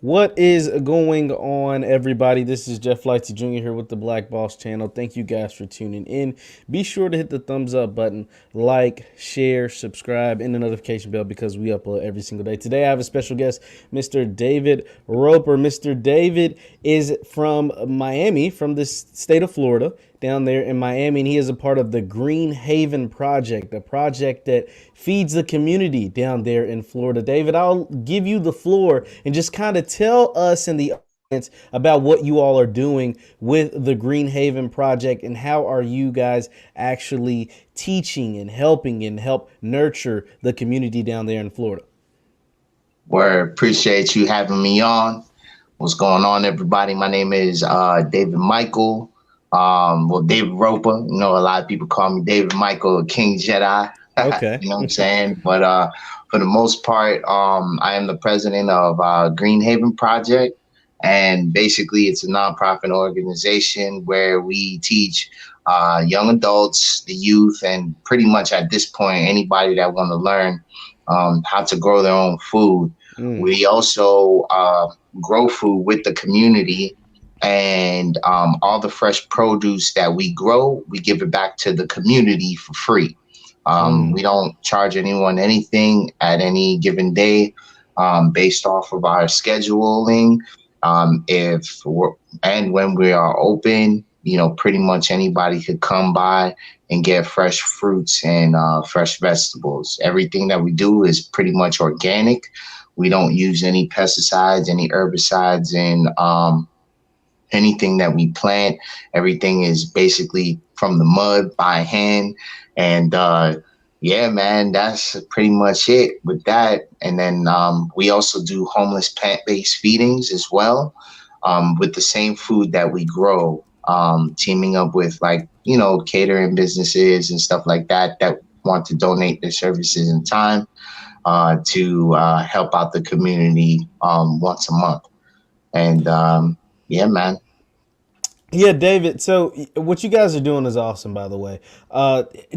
What is going on, everybody? This is Jeff Lighty Jr. here with the Black Boss channel. Thank you guys for tuning in. Be sure to hit the thumbs up button, like, share, subscribe, and the notification bell because we upload every single day. Today I have a special guest, Mr. David Roper. Mr. David is from Miami, from the state of Florida, down there in Miami, and he is a part of the Green Haven Project, a project that feeds the community down there in Florida. David, I'll give you the floor and just kind of tell us and the audience about what you all are doing with the Green Haven Project and how are you guys actually teaching and helping and help nurture the community down there in Florida. Word, appreciate you having me on. What's going on, everybody? My name is David Michael. David Roper. You know, a lot of people call me David Michael, King Jedi. Okay. You know what I'm saying? But for the most part, I am the president of Green Haven Project. And basically, it's a nonprofit organization where we teach young adults, the youth, and pretty much at this point, anybody that want to learn how to grow their own food. We also grow food with the community, and all the fresh produce that we grow, we give it back to the community for free. We don't charge anyone anything at any given day based off of our scheduling. And when we are open, you know, pretty much anybody could come by and get fresh fruits and fresh vegetables. Everything that we do is pretty much organic. We don't use any pesticides, any herbicides, and anything that we plant. Everything is basically from the mud by hand. And yeah, man, that's pretty much it with that. And then we also do homeless plant-based feedings as well, with the same food that we grow, teaming up with, like, you know, catering businesses and stuff like that that want to donate their services and time to help out the community once a month. And yeah, man. Yeah, David. So what you guys are doing is awesome, by the way.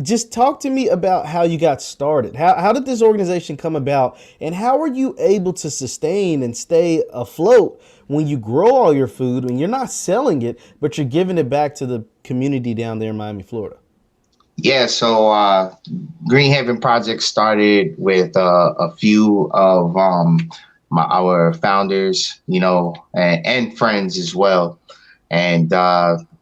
Just talk to me about how you got started. How did this organization come about, and how are you able to sustain and stay afloat when you grow all your food and you're not selling it, but you're giving it back to the community down there in Miami, Florida? Yeah, so Green Haven Project started with a few of our founders, you know, and friends as well. And,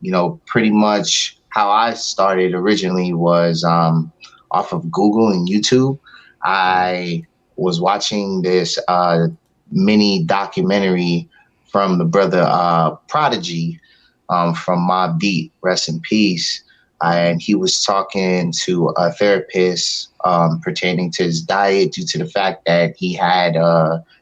you know, pretty much how I started originally was off of Google and YouTube. I was watching this mini documentary from the brother Prodigy from Mobb Deep, rest in peace. And he was talking to a therapist pertaining to his diet due to the fact that he had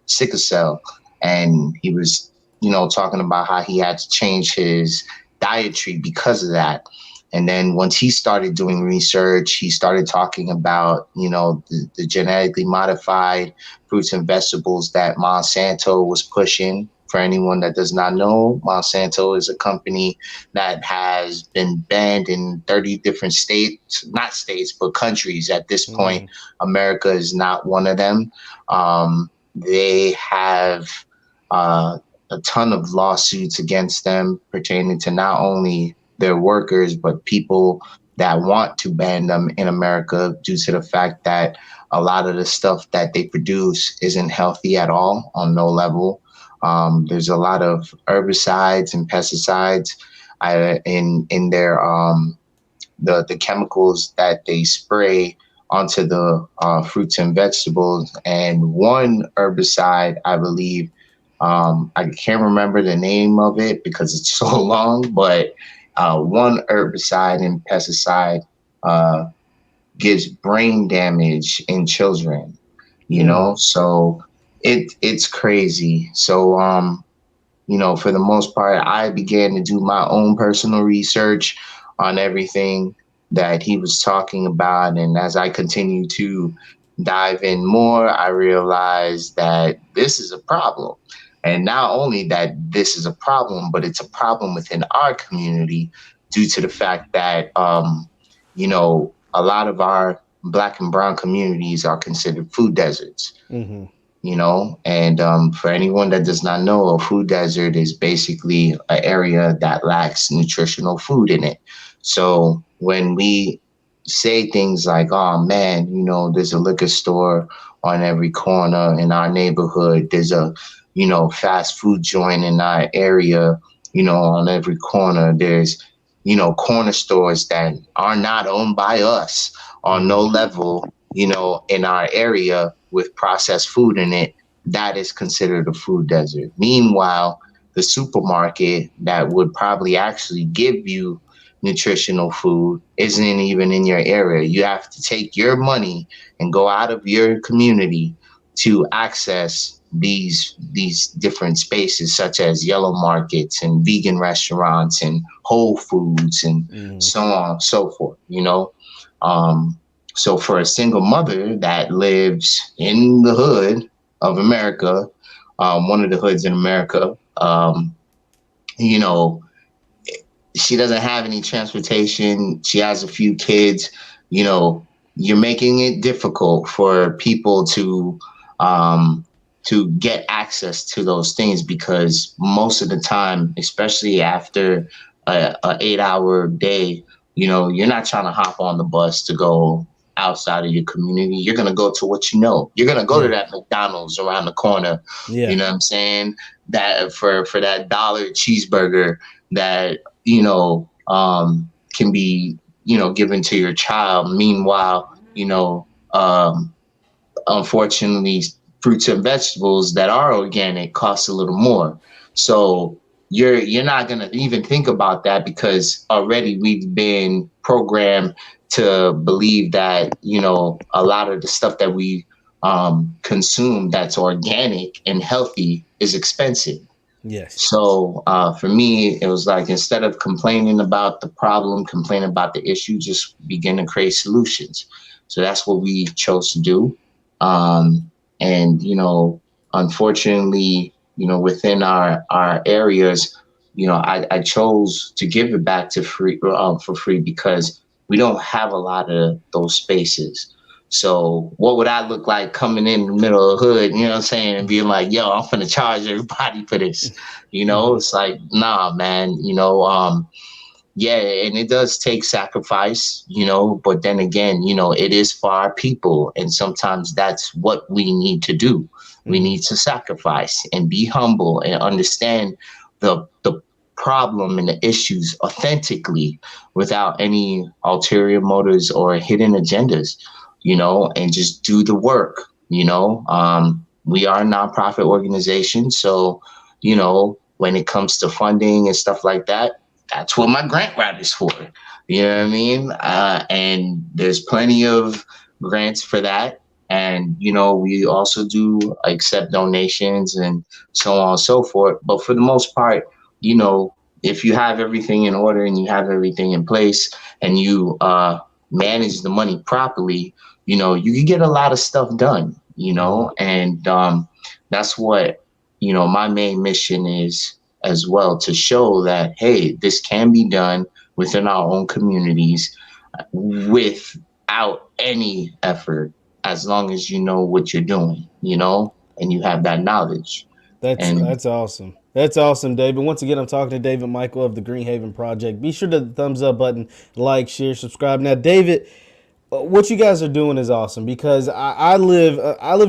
sickle cell. And he was, you know, talking about how he had to change his dietary because of that. And then once he started doing research, he started talking about, you know, the genetically modified fruits and vegetables that Monsanto was pushing. For anyone that does not know, Monsanto is a company that has been banned in 30 different states, not states, but countries at this point. America is not one of them. They have a ton of lawsuits against them pertaining to not only their workers, but people that want to ban them in America due to the fact that a lot of the stuff that they produce isn't healthy at all on no level. There's a lot of herbicides and pesticides in their the chemicals that they spray onto the fruits and vegetables. And one herbicide, I believe, I can't remember the name of it because it's so long, but one herbicide and pesticide gives brain damage in children, you know, so it's crazy. So, you know, for the most part, I began to do my own personal research on everything that he was talking about. And as I continue to dive in more, I realized that this is a problem. And not only that this is a problem, but it's a problem within our community due to the fact that, you know, a lot of our Black and brown communities are considered food deserts. And for anyone that does not know, a food desert is basically an area that lacks nutritional food in it. So when we say things like, oh man, there's a liquor store on every corner in our neighborhood, there's a, fast food joint in our area, on every corner, there's, corner stores that are not owned by us on no Mm-hmm. level, in our area with processed food in it, that is considered a food desert. Meanwhile, the supermarket that would probably actually give you nutritional food isn't even in your area. You have to take your money and go out of your community to access these different spaces such as yellow markets and vegan restaurants and Whole Foods and Mm-hmm. so on and so forth. Um, so for a single mother that lives in the hood of America, one of the hoods in America, you know, she doesn't have any transportation. She has a few kids. You know, you're making it difficult for people um, to get access to those things because most of the time, especially after a 8 hour day, you're not trying to hop on the bus to go outside of your community. You're gonna go to what you know. You're gonna go to Yeah. that McDonald's around the corner. You Yeah. know what I'm saying? That for that dollar cheeseburger that can be, given to your child. Meanwhile, unfortunately, fruits and vegetables that are organic cost a little more. So you're not gonna even think about that because already we've been programmed to believe that a lot of the stuff that we consume that's organic and healthy is expensive. Yes. So for me, it was like instead of complaining about the problem, complaining about the issue, just begin to create solutions. So that's what we chose to do. And unfortunately, within our areas, I chose to give it back to free for free because we don't have a lot of those spaces. So what would I look like coming in the middle of the hood, you know what I'm saying, and being like, yo, I'm gonna charge everybody for this. Mm-hmm. It's like, nah, man, yeah, and it does take sacrifice, but then again, it is for our people. And sometimes that's what we need to do. We Mm-hmm. need to sacrifice and be humble and understand the problem and the issues authentically without any ulterior motives or hidden agendas, and just do the work. We are a nonprofit organization. So, when it comes to funding and stuff like that, that's what my grant writer is for. You know what I mean? And there's plenty of grants for that. And, we also do accept donations and so on and so forth. But for the most part, you know, if you have everything in order and you have everything in place and you manage the money properly, you can get a lot of stuff done, Mm-hmm. and that's what, my main mission is as well, to show that hey, this can be done within our own communities without any effort, as long as you know what you're doing, and you have that knowledge. And That's awesome. That's awesome, David. Once again, I'm talking to David Michael of the Greenhaven Project. Be sure to the thumbs up button, like, share, subscribe. Now, David, what you guys are doing is awesome because I live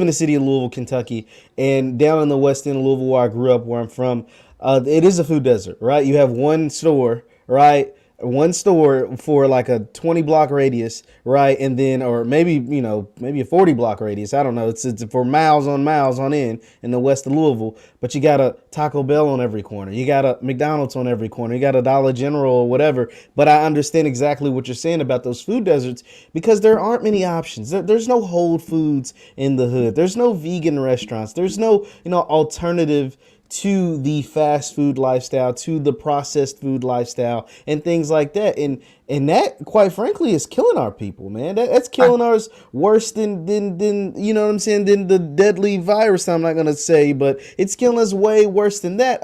in the city of Louisville, Kentucky, and down in the west end of Louisville, where I grew up, where I'm from, it is a food desert, right? You have one store, right? One store for like a 20 block radius, right? And then, or maybe, maybe a 40 block radius. I don't know. It's for miles on end in the west of Louisville. But you got a Taco Bell on every corner. You got a McDonald's on every corner. You got a Dollar General or whatever. But I understand exactly what you're saying about those food deserts because there aren't many options. There's no Whole Foods in the hood. There's no vegan restaurants. There's no, alternative to the fast food lifestyle, to the processed food lifestyle, and things like that. And that, quite frankly, is killing our people, man. That's I, killing ours worse than you know what I'm saying, than the deadly virus. I'm not gonna say, but it's killing us way worse than that.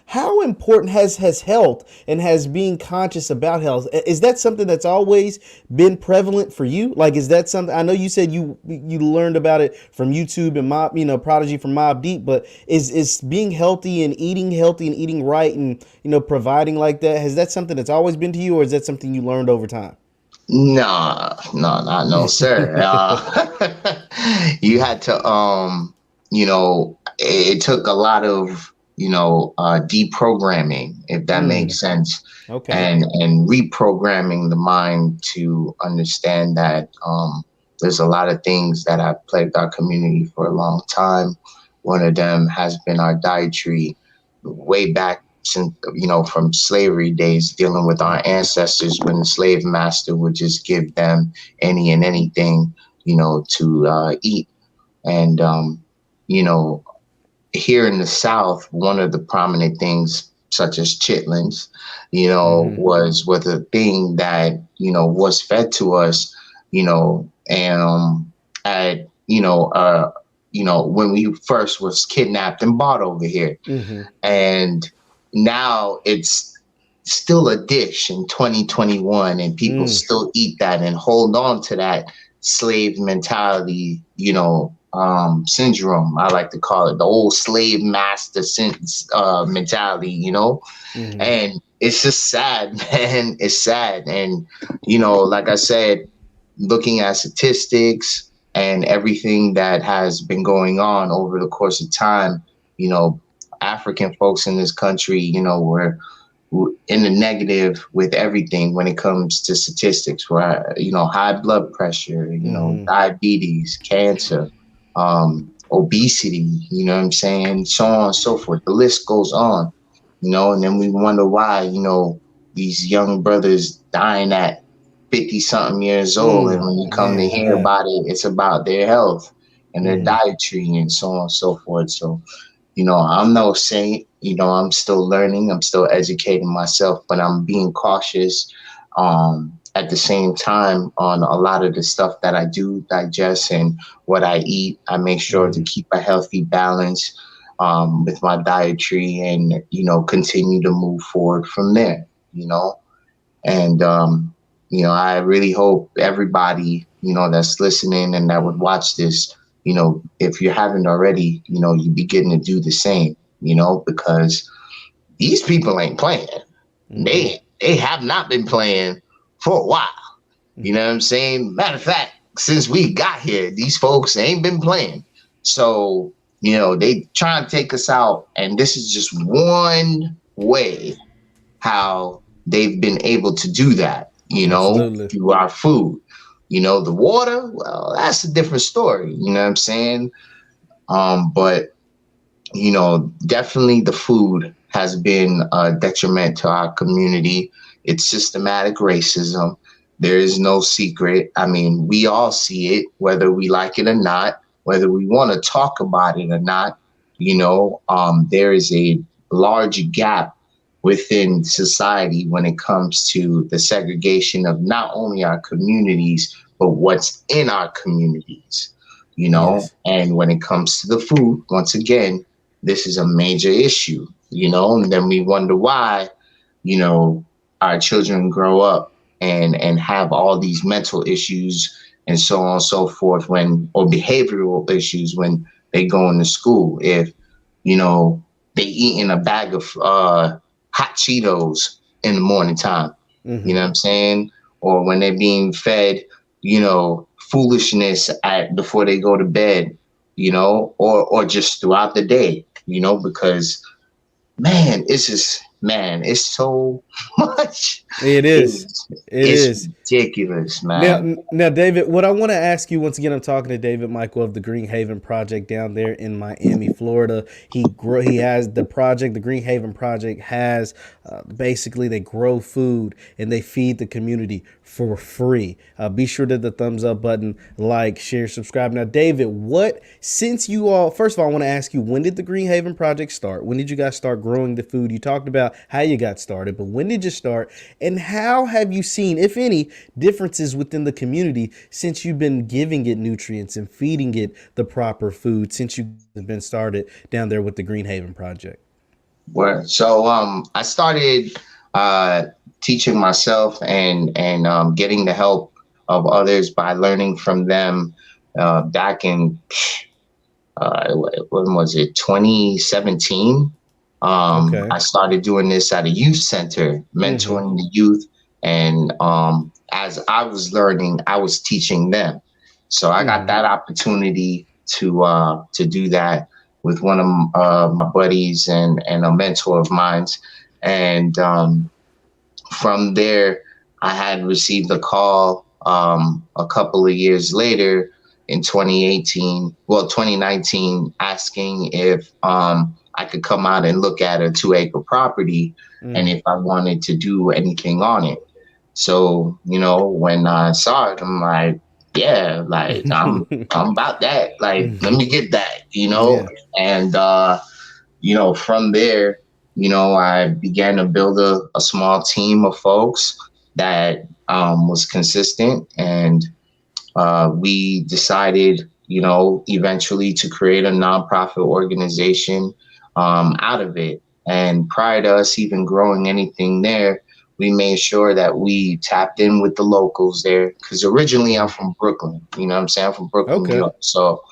How important has health and has being conscious about health? Is that something that's always been prevalent for you? Like, is that something? I know you said you learned about it from YouTube and Mob, Prodigy from Mob Deep, but is being healthy and eating right and providing like that, has that something that's always been to you, or is that something you learned over time? no, no, not no, sir. You had to, it took a lot of, deprogramming, if that Mm, makes sense, okay. and reprogramming the mind to understand that there's a lot of things that have plagued our community for a long time. One of them has been our dietary, way back since, from slavery days, dealing with our ancestors when the slave master would just give them any and anything, to eat. And, you know, here in the South, one of the prominent things, such as chitlins, Mm-hmm. was a thing that, was fed to us, and at, when we first was kidnapped and bought over here. Mm-hmm. And now it's still a dish in 2021, and people Mm. still eat that and hold on to that slave mentality, syndrome. I like to call it the old slave master mentality, Mm-hmm. and it's just sad, man. It's sad. And, like I said, looking at statistics and everything that has been going on over the course of time, you know, African folks in this country, were in the negative with everything when it comes to statistics, right? High blood pressure, Mm-hmm. diabetes, cancer, obesity, you know what I'm saying? So on and so forth. The list goes on, and then we wonder why, these young brothers dying at 50 something years old. And Mm. when you come to Man, hear yeah. about it, it's about their health and their Mm-hmm. dietary and so on and so forth. So, I'm no saint. I'm still learning. I'm still educating myself, but I'm being cautious. At the same time, on a lot of the stuff that I do digest and what I eat, I make sure to Mm-hmm. keep a healthy balance with my dietary, and continue to move forward from there. And I really hope everybody, that's listening and that would watch this, if you haven't already, you begin to do the same, because these people ain't playing. Mm-mm. They have not been playing for a while. You know what I'm saying? Matter of fact, since we got here, these folks ain't been playing. So, they try and take us out, and this is just one way how they've been able to do that, Absolutely. through our food. The water, well, that's a different story. You know what I'm saying? But definitely the food has been a detriment to our community. It's systematic racism. There is no secret. I mean, we all see it, whether we like it or not, whether we want to talk about it or not. There is a large gap within society when it comes to the segregation of not only our communities, but what's in our communities, Yes. and when it comes to the food, once again, this is a major issue, and then we wonder why, you know, our children grow up and have all these mental issues and so on and so forth or behavioral issues when they go into school. If, you know, they eating a bag of hot Cheetos in the morning time, you Mm-hmm. know what I'm saying? Or when they're being fed, foolishness before they go to bed, or just throughout the day, because man, it's just man, it's so much. It is. It's It it's is. ridiculous, Now, man. now, David, what I want to ask you once again, I'm talking to David Michael of the Green Haven Project down there in Miami, Florida. He has the project, the Green Haven Project has basically they grow food and they feed the community for free. Be sure to hit the thumbs up button, like, share, subscribe. Now, David, what since you all first of all, I want to ask you, when did the Green Haven Project start? When did you guys start growing the food? You talked about how you got started, but when did you start? And how have you seen, if any, differences within the community since you've been giving it nutrients and feeding it the proper food since you've been started down there with the Green Haven Project? Where so I started uh teaching myself and getting the help of others by learning from them back in when was it, 2017. Okay. I started doing this at a youth center, Mm-hmm. mentoring the youth, and as I was learning, I was teaching them. So I got Mm-hmm. that opportunity to do that with one of my buddies and a mentor of mine, and from there, I had received a call a couple of years later in 2018, well, 2019, asking if I could come out and look at a 2 acre property and Mm. if I wanted to do anything on it. So, you know, when I saw it, I'm like, yeah, like I'm about that. Like, let me get that, you know? Yeah. And from there, I began to build a small team of folks that was consistent. And we decided, eventually to create a nonprofit organization out of it. And prior to us even growing anything there, we made sure that we tapped in with the locals there. Because originally I'm Mm-hmm. from Brooklyn, you know what I'm saying? I'm from Brooklyn, New Okay. York. So,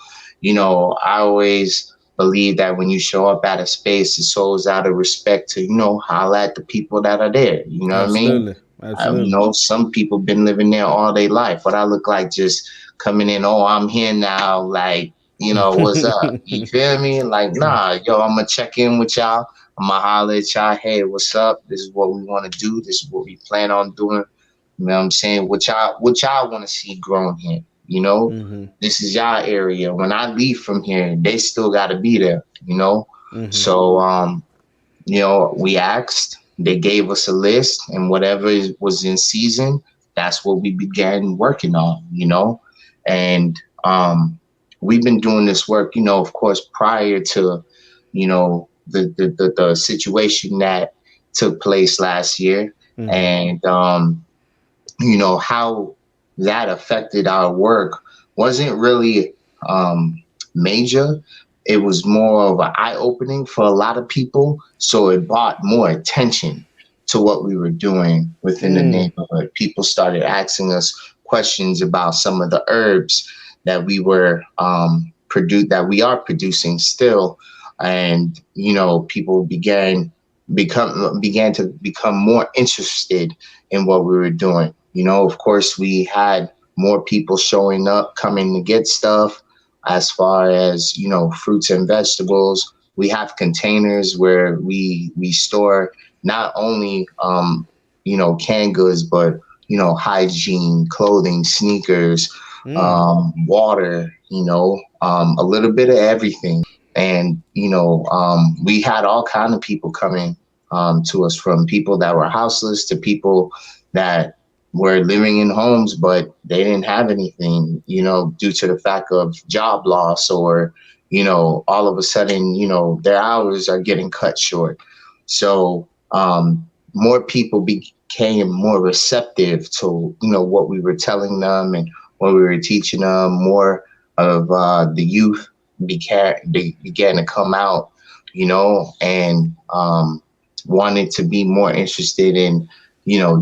I always believe that when you show up at a space, it's always out of respect to, holler at the people that are there. You know what I mean? Absolutely. Absolutely. Some people been living there all their life. What I look like just coming in, oh, I'm here now, like, what's up? You feel me? Like, nah, yo, I'm gonna check in with y'all. I'm gonna holler at y'all. Hey, what's up? This is what we want to do. This is what we plan on doing. You know what I'm saying? What y'all want to see growing here? Mm-hmm. This is y'all area. When I leave from here, they still gotta be there, Mm-hmm. So we asked, they gave us a list, and whatever was in season, that's what we began working on, and we've been doing this work, of course, prior to, the situation that took place last year, Mm-hmm. and how that affected our work wasn't really major. It was more of an eye opening for a lot of people. So it brought more attention to what we were doing within the Mm. neighborhood. People started asking us questions about some of the herbs that we are producing still. And, people began to become more interested in what we were doing. Of course, we had more people showing up, coming to get stuff as far as, fruits and vegetables. We have containers where we store not only, canned goods, but, hygiene, clothing, sneakers, Mm. water, a little bit of everything. And, we had all kind of people coming to us, from people that were houseless to people that were living in homes, but they didn't have anything, due to the fact of job loss, or, all of a sudden, their hours are getting cut short. So more people became more receptive to, what we were telling them and what we were teaching them. More of the youth began to come out, and wanted to be more interested in,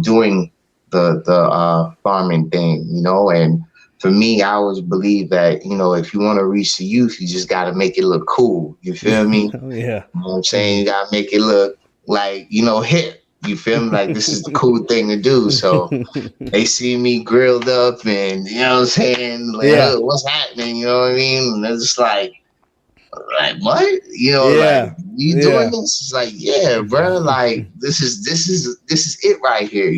doing the farming thing, and for me, I always believe that, if you want to reach the youth, you just got to make it look cool. You feel me? Oh yeah. You know what I'm saying? Mm-hmm. You got to make it look like, hip. You feel me? Like, this is the cool thing to do. So they see me grilled up and, you know what I'm saying? Like, Yeah. "Huh, what's happening?" You know what I mean? And it's just like, like what? Like Yeah. you doing Yeah. this? It's like, yeah, bro. Like this is it right here.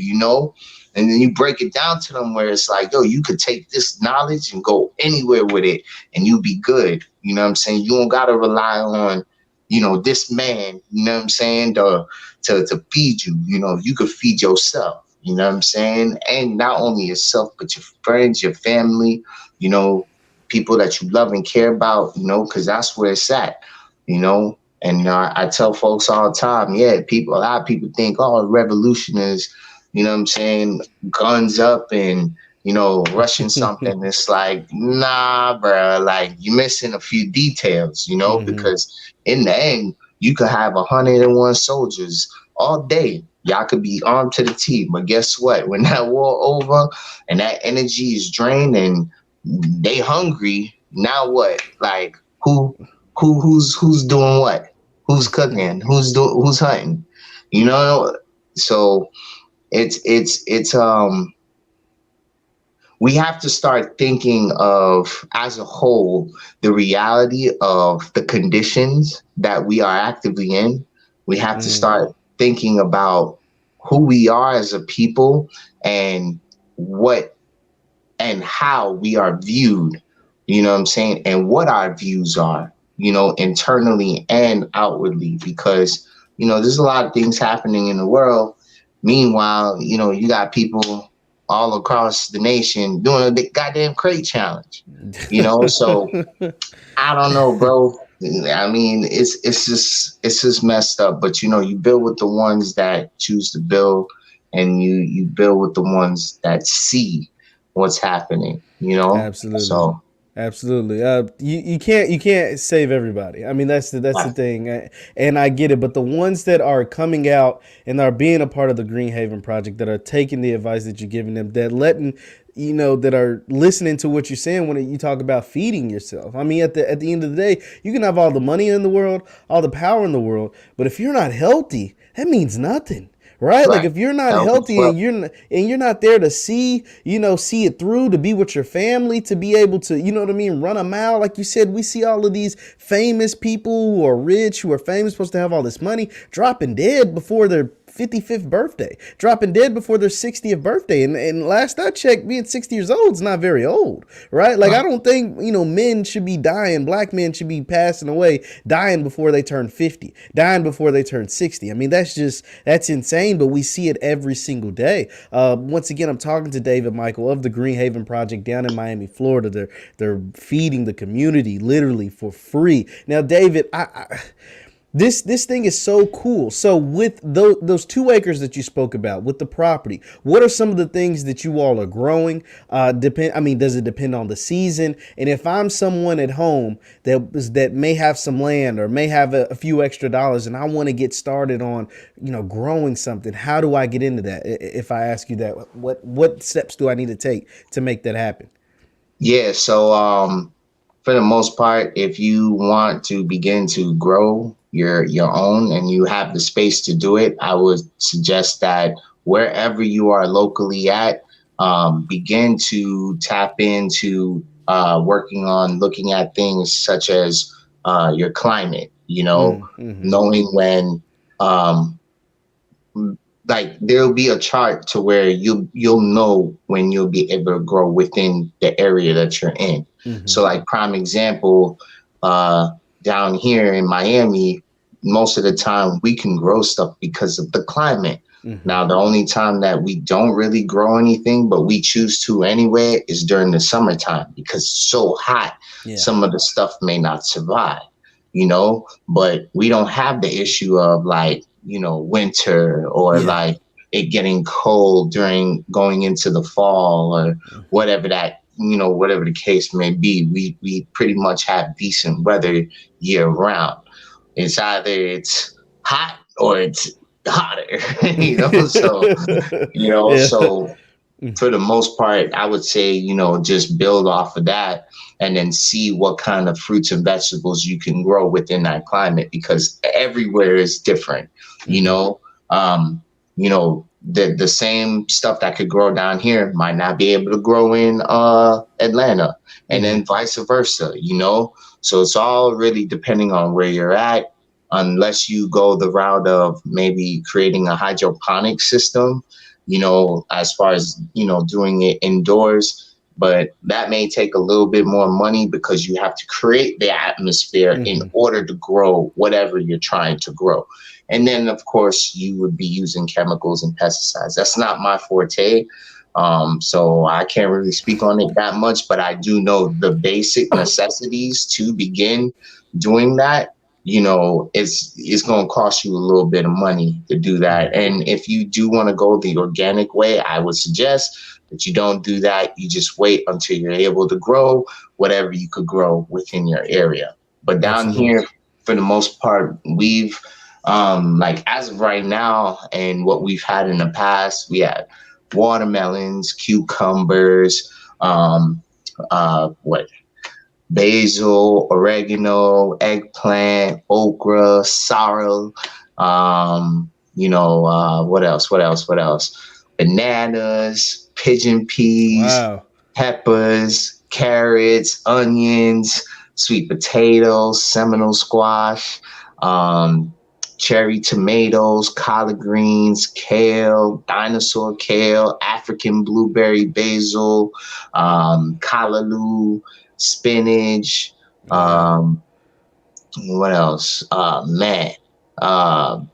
And then you break it down to them where it's like, yo, you could take this knowledge and go anywhere with it, and you'll be good. You know what I'm saying? You don't gotta rely on, this man. You know what I'm saying? To feed you. You could feed yourself. You know what I'm saying? And not only yourself, but your friends, your family. You know, people that you love and care about, because that's where it's at, you know. And I tell folks all the time, yeah, a lot of people think, oh, revolution is, what I'm saying, guns up and, rushing something. It's like, nah, bro, like you're missing a few details, Hmm. because in the end, you could have 101 soldiers all day. Y'all could be armed to the teeth, but guess what? When that war over and that energy is drained and they hungry. Now what? Like who's doing what? Who's cooking? Who's hunting? You know? So it's we have to start thinking of as a whole the reality of the conditions that we are actively in. We have to Mm. start thinking about who we are as a people and what and how we are viewed, what I'm saying, and what our views are, internally and outwardly, because, there's a lot of things happening in the world. Meanwhile, you got people all across the nation doing a goddamn crate challenge, so I don't know, bro. I mean, it's just messed up. But you build with the ones that choose to build, and you build with the ones that see what's happening. Absolutely. So Absolutely. You can't save everybody. I mean, that's the right, thing, and I get it. But the ones that are coming out and are being a part of the Green Haven Project, that are taking the advice that you're giving them, that letting that are listening to what you're saying when you talk about feeding yourself. I mean, at the end of the day, you can have all the money in the world, all the power in the world, but if you're not healthy, that means nothing, right? Like right. if you're not Health is healthy wealth. and you're not there to see it through, to be with your family, to be able to, what I mean, run a mile. Like you said, we see all of these famous people who are rich, who are famous, supposed to have all this money, dropping dead before their 55th birthday, dropping dead before their 60th birthday. And last I checked, being 60 years old is not very old, right? Like, I Right. don't think, men should be dying, black men should be passing away, dying before they turn 50, dying before they turn 60. I mean, that's insane, but we see it every single day. Once again, I'm talking to David Michael of the Green Haven Project down in Miami, Florida. They're feeding the community literally for free. Now, David, this thing is so cool. So with those 2 acres that you spoke about with the property, what are some of the things that you all are growing? Depend. I mean, does it depend on the season? And if I'm someone at home that may have some land or may have a few extra dollars, and I want to get started on growing something, how do I get into that? If I ask you that, what steps do I need to take to make that happen? Yeah. So for the most part, if you want to begin to grow your own and you have the space to do it, I would suggest that wherever you are locally at, begin to tap into working on looking at things such as your climate. Mm-hmm. Knowing when um, like there'll be a chart to where you'll know when you'll be able to grow within the area that you're in. Mm-hmm. So like prime example, uh down here in Miami, most of the time we can grow stuff because of the climate. Mm-hmm. Now the only time that we don't really grow anything, but we choose to anyway, is during the summertime because it's so hot. Yeah. Some of the stuff may not survive, but we don't have the issue of like, winter or Yeah. like it getting cold during going into the fall or whatever whatever the case may be. We pretty much have decent weather year round. It's either it's hot or it's hotter, so, Yeah. so for the most part, I would say, just build off of that and then see what kind of fruits and vegetables you can grow within that climate because everywhere is different, you Mm-hmm. know. Um, the same stuff that could grow down here might not be able to grow in Atlanta, and Mm-hmm. then vice versa, you know. So it's all really depending on where you're at, unless you go the route of maybe creating a hydroponic system, you know, as far as, you know, doing it indoors. But that may take a little bit more money because you have to create the atmosphere in Mm-hmm. order to grow whatever you're trying to grow. And then, of course, you would be using chemicals and pesticides. That's not my forte. So I can't really speak on it that much, but I do know the basic necessities to begin doing that. You know, it's going to cost you a little bit of money to do that. And if you do want to go the organic way, I would suggest that you don't do that. You just wait until you're able to grow whatever you could grow within your area. But down Absolutely. here, for the most part, we've like as of right now and what we've had in the past, we had watermelons, cucumbers, what basil, oregano, eggplant, okra, sorrel, what else? What else? What else? Bananas, pigeon peas, Wow. peppers, carrots, onions, sweet potatoes, Seminole squash, um, cherry tomatoes, collard greens, kale, dinosaur kale, African blueberry basil, callaloo, spinach. Wow. What else? Man,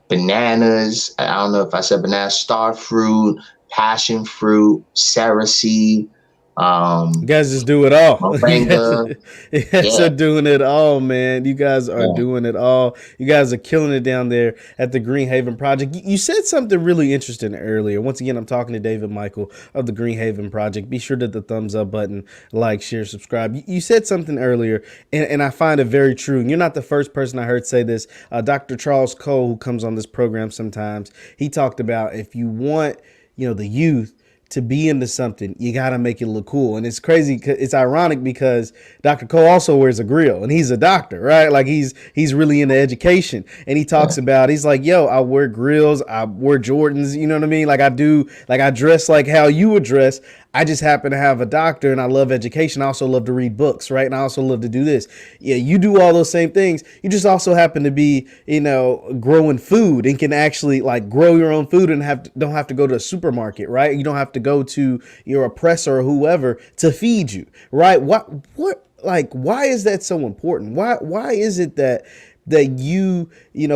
bananas. I don't know if I said banana, star fruit, passion fruit, seed, You um, guys just do it all. moringa. You guys are Yeah, doing it all, man. You guys are yeah. doing it all. You guys are killing it down there at the Green Haven Project. You said something really interesting earlier. Once again, I'm talking to David Michael of the Green Haven Project. Be sure to hit the thumbs up button, like, share, subscribe. You said something earlier, and I find it very true. And you're not the first person I heard say this. Dr. Charles Cole, who comes on this program sometimes, he talked about if you want, the youth to be into something, you got to make it look cool. And it's crazy. It's ironic because Dr. Cole also wears a grill and he's a doctor, right? Like he's really into education. And he talks about, he's like, yo, I wear grills, I wear Jordans, you know what I mean? Like I do, like I dress like how you would dress. I just happen to have a doctor and I love education. I also love to read books, right? And I also love to do this. Yeah, you do all those same things. You just also happen to be, growing food and can actually like grow your own food and don't have to go to a supermarket, right? You don't have to go to your oppressor or whoever to feed you, right? What like why is that so important? Why is it that you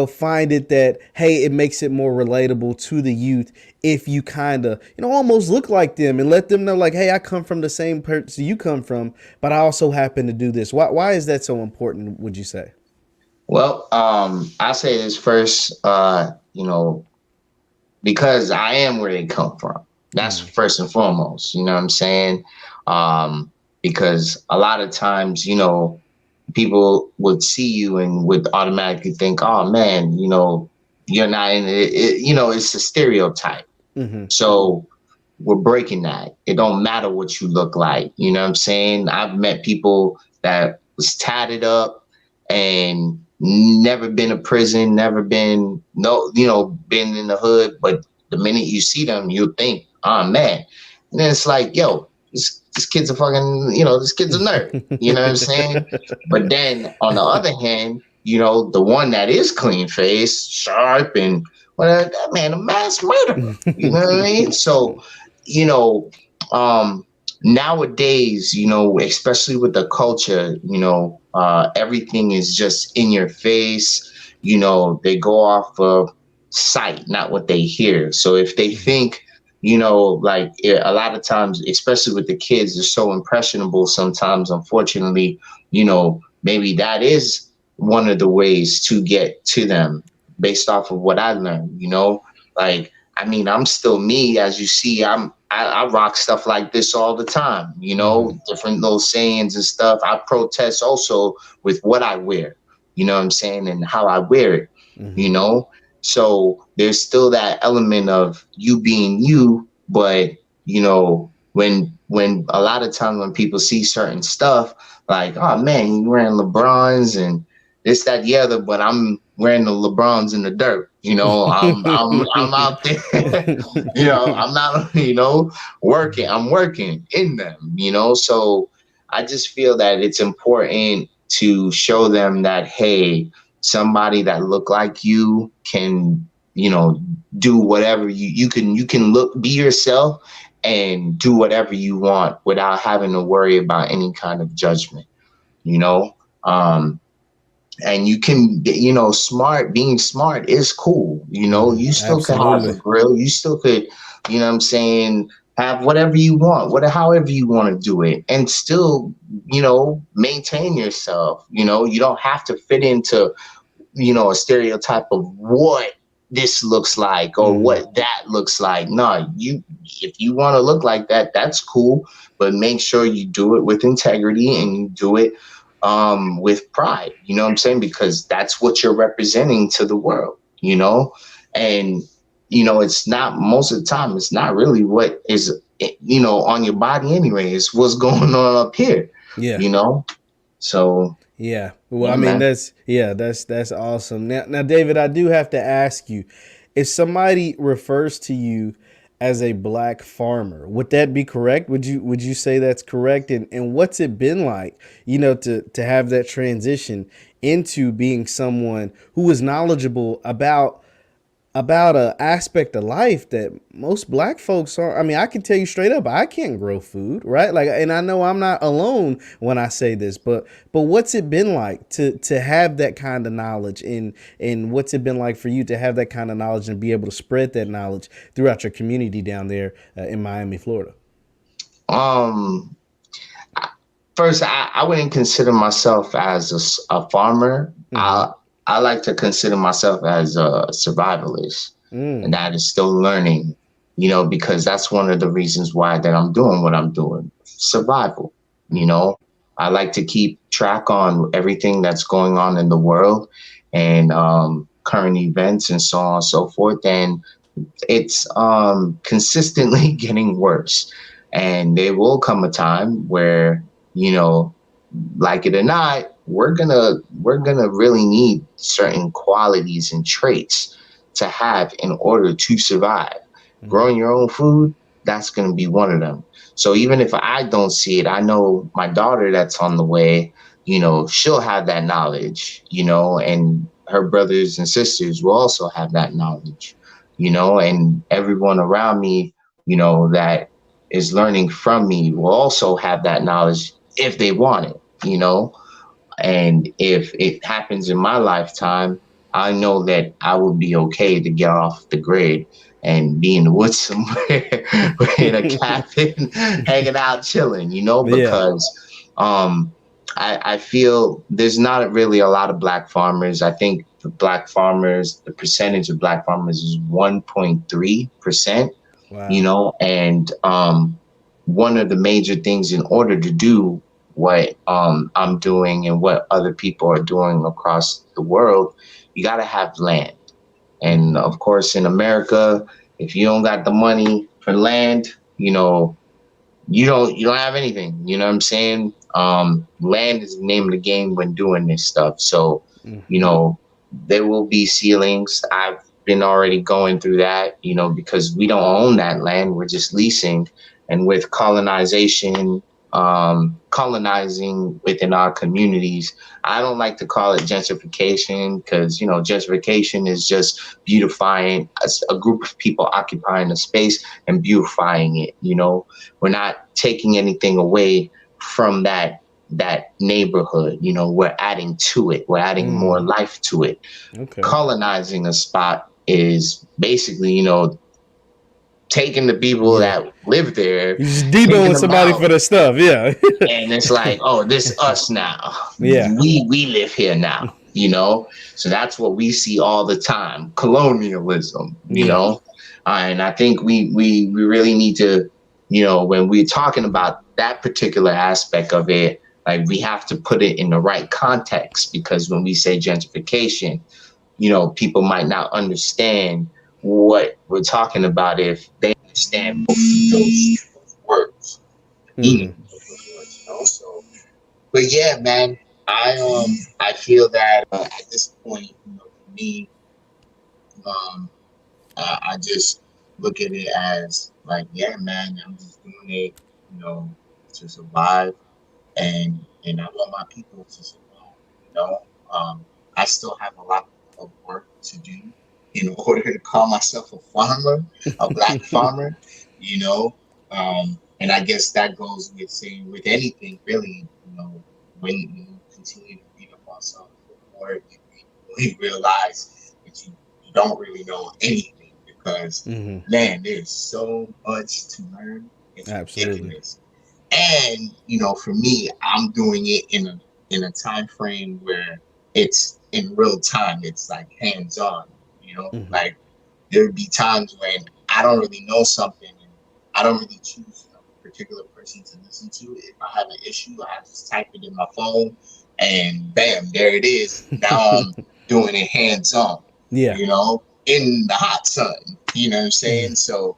find it that, hey, it makes it more relatable to the youth if you kind of almost look like them and let them know, like, hey, I come from the same person you come from, but I also happen to do this. Why is that so important, would you say? Well, I say this first, because I am where they come from. That's Mm, first and foremost. You know what I'm saying? Because a lot of times, people would see you and would automatically think, "Oh man, you're not in it." It's a stereotype. mm-hmm, So we're breaking that. It don't matter what you look like. You know what I'm saying? I've met people that was tatted up and never been to prison, never been been in the hood, but the minute you see them, you'll think, oh man. And then it's like, yo, this kid's a fucking, this kid's a nerd. You know what I'm saying? But then on the other hand, the one that is clean faced, sharp, and well, that man, a mass murderer. You know what I mean? So, you know, nowadays, especially with the culture, everything is just in your face. They go off of sight, not what they hear. So if they think, a lot of times, especially with the kids, they're so impressionable sometimes, unfortunately, maybe that is one of the ways to get to them based off of what I learned, like, I mean, I'm still me, as you see. I rock stuff like this all the time, mm-hmm, different little sayings and stuff. I protest also with what I wear, you know what I'm saying, and how I wear it, mm-hmm, you know. So there's still that element of you being you, but when a lot of times when people see certain stuff, like, oh man, you wearing LeBrons and this, that, the other, but wearing the LeBrons in the dirt. I'm out there. I'm not working. I'm working in them. So I just feel that it's important to show them that, hey, somebody that look like you can do whatever you can look, be yourself, and do whatever you want without having to worry about any kind of judgment. you know um and you can, being smart is cool. You still could have a Absolutely. grill, you still could, what I'm saying, have whatever you want, however you want to do it, and still, maintain yourself. You don't have to fit into, a stereotype of what this looks like or Hmm. what that looks like. No, if you want to look like that, that's cool, but make sure you do it with integrity and you do it with pride. You know what I'm saying? Because that's what you're representing to the world. And it's not, most of the time, it's not really what is on your body anyway. It's what's going on up here. Yeah. You know, so Yeah. Well, I yeah, mean, man. that's awesome. Now, David, I do have to ask you, if somebody refers to you as a black farmer, would that be correct? Would you say that's correct? And what's it been like, to have that transition into being someone who is knowledgeable about a aspect of life that most black folks are. I mean, I can tell you straight up, I can't grow food, right? Like, and I know I'm not alone when I say this, but what's it been like to have that kind of knowledge, and what's it been like for you to have that kind of knowledge and be able to spread that knowledge throughout your community down there in Miami, Florida? Um, First, I wouldn't consider myself as a farmer. Mm-hmm. I like to consider myself as a survivalist, and Mm. that is still learning. Because that's one of the reasons why that I'm doing what I'm doing. Survival. You know, I like to keep track on everything that's going on in the world, and current events and so on and so forth. And it's consistently getting worse. And there will come a time where, you know, like it or not, we're gonna really need certain qualities and traits to have in order to survive. Mm-hmm. Growing your own food, that's gonna be one of them. So even if I don't see it, I know my daughter that's on the way, she'll have that knowledge, and her brothers and sisters will also have that knowledge, and everyone around me, that is learning from me will also have that knowledge if they want it. And if it happens in my lifetime, I know that I will be okay to get off the grid and be in the woods somewhere in a cabin, hanging out, chilling, Yeah. because um, I feel there's not really a lot of black farmers. I think the percentage of black farmers is 1.3%, Wow. and one of the major things in order to do what I'm doing and what other people are doing across the world, you got to have land. And Mm-hmm. of course, in America, if you don't got the money for land, you don't have anything. You know what I'm saying? Land is the name of the game when doing this stuff. So, you Mm-hmm. know, there will be ceilings. I've been already going through that, because we don't own that land. We're just leasing. And with colonizing within our communities, I don't like to call it gentrification, because, gentrification is just beautifying a group of people occupying a space and beautifying it. We're not taking anything away from that neighborhood. We're adding to it. We're adding more Mm. life to it. Okay. Colonizing a spot is basically, taking the people Yeah. that live there, You just kicking deboing them somebody for out, their stuff. Yeah. and it's like, oh, this us now. Yeah. We live here now. So that's what we see all the time. Colonialism, Yeah. and I think we really need to, when we're talking about that particular aspect of it, like, we have to put it in the right context, because when we say gentrification, people might not understand what we're talking about if they understand both of those words, Mm-hmm. meaning of those words. But yeah, man, I feel that at this point, me, um, I just look at it as like, yeah, man, I'm just doing it, you know, to survive, and I want my people to survive. You know, I still have a lot of work to do in order to call myself a farmer, a black farmer. You know, and I guess that goes with saying with anything really. You know, when you continue to read up on something more, you realize that you don't really know anything because Hmm. man, there's so much to learn. It's Absolutely. ridiculous. And for me, I'm doing it in a time frame where it's in real time. It's like hands on. Hmm. Like there would be times when I don't really know something and I don't really choose a particular person to listen to. If I have an issue, I just type it in my phone and bam, there it is. Now I'm doing it hands on, Yeah. in the hot sun. You know what I'm saying? So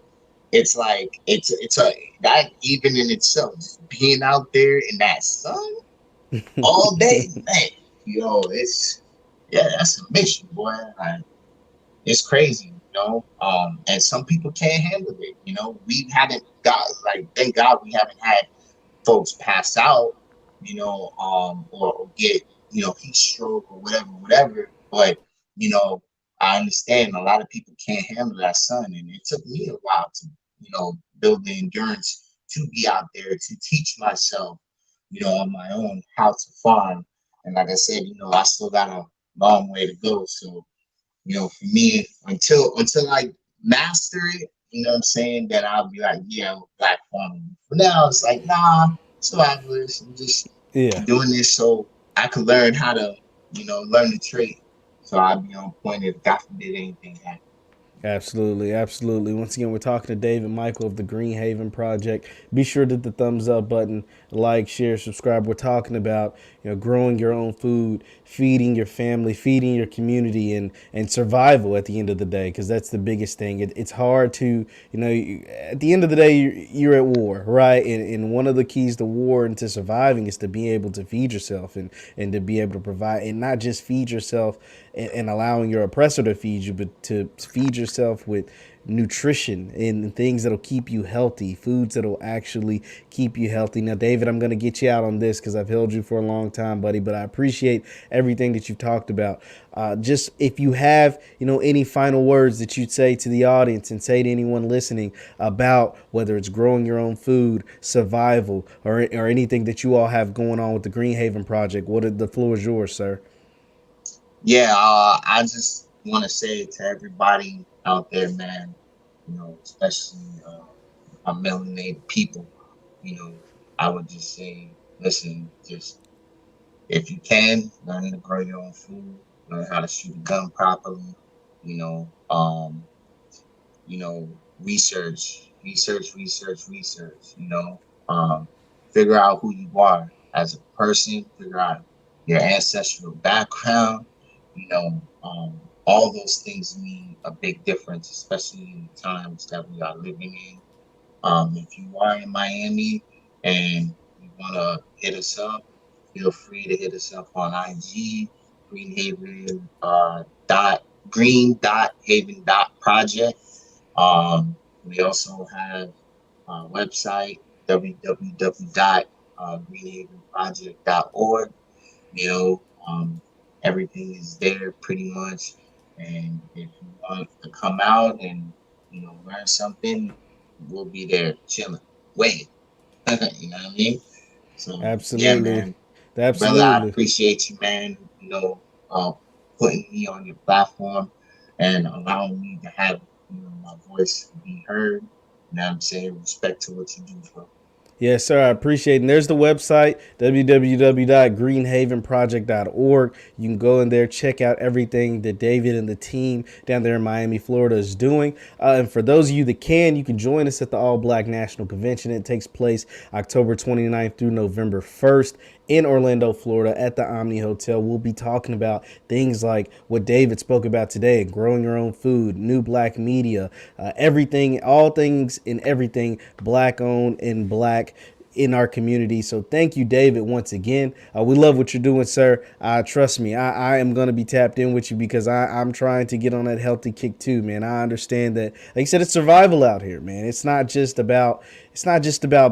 it's like it's a that even in itself, just being out there in that sun all day, man, it's yeah, that's a mission, boy. Like, it's crazy, and some people can't handle it. We haven't got like thank God we haven't had folks pass out, or get, heat stroke or whatever. But, you know, I understand a lot of people can't handle that sun. And it took me a while to, build the endurance to be out there, to teach myself, on my own how to farm. And like I said, I still got a long way to go. So, for me, until I master it, you know what I'm saying, then I'll be like, yeah, I'm a black farmer. For now, it's like, nah, survivalist. I'm just Yeah. doing this so I can learn how to, learn the trade. So I'll be on point if God forbid anything happens. Absolutely, absolutely. Once again, we're talking to David Michael of the Green Haven Project. Be sure to hit the thumbs up button, like, share, subscribe. We're talking about growing your own food, feeding your family, feeding your community, and survival at the end of the day, because that's the biggest thing. It's hard to at the end of the day you're at war, right? And one of the keys to war and to surviving is to be able to feed yourself and to be able to provide and not just feed yourself and allowing your oppressor to feed you, but to feed yourself with nutrition and things that'll keep you healthy, foods that'll actually keep you healthy. Now, David, I'm going to get you out on this because I've held you for a long time, buddy, but I appreciate everything that you've talked about. Just if you have, any final words that you'd say to the audience and say to anyone listening about whether it's growing your own food, survival, or anything that you all have going on with the Green Haven Project, the floor is yours, sir. Yeah, I just want to say to everybody out there, man, especially our melanated people, you know, I would just say, listen, just if you can, learn to grow your own food, learn how to shoot a gun properly, you know, um, research, figure out who you are as a person, figure out your ancestral background, all those things mean a big difference, especially in the times that we are living in. If you are in Miami and you want to hit us up, feel free to hit us up on IG, Greenhaven dot Haven dot project. We also have a website www.greenhavenproject.org. You know, everything is there pretty much. And if you want to come out and learn something, we'll be there chilling, waiting. You know what I mean? So yeah, Absolutely. man, brother, I Absolutely. appreciate you, man. Putting me on your platform and allowing me to have my voice be heard. You know what I'm saying? Respect to what you do, bro. Yes, sir. I appreciate it. And there's the website, www.greenhavenproject.org. You can go in there, check out everything that David and the team down there in Miami, Florida is doing. And for those of you that can, you can join us at the All Black National Convention. It takes place October 29th through November 1st in Orlando, Florida at the Omni Hotel. We'll be talking about things like what David spoke about today, growing your own food, new black media, everything, all things and everything black owned and black in our community. So thank you, David, once again. We love what you're doing, sir. Trust me, I am going to be tapped in with you because I'm trying to get on that healthy kick too, man. I understand that, like you said, it's survival out here, man. It's not just about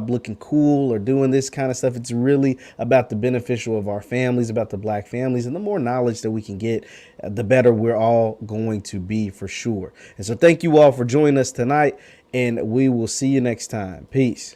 looking cool or doing this kind of stuff. It's really about the beneficial of our families, about the black families, and the more knowledge that we can get, the better we're all going to be for sure. And so thank you all for joining us tonight, and we will see you next time. Peace.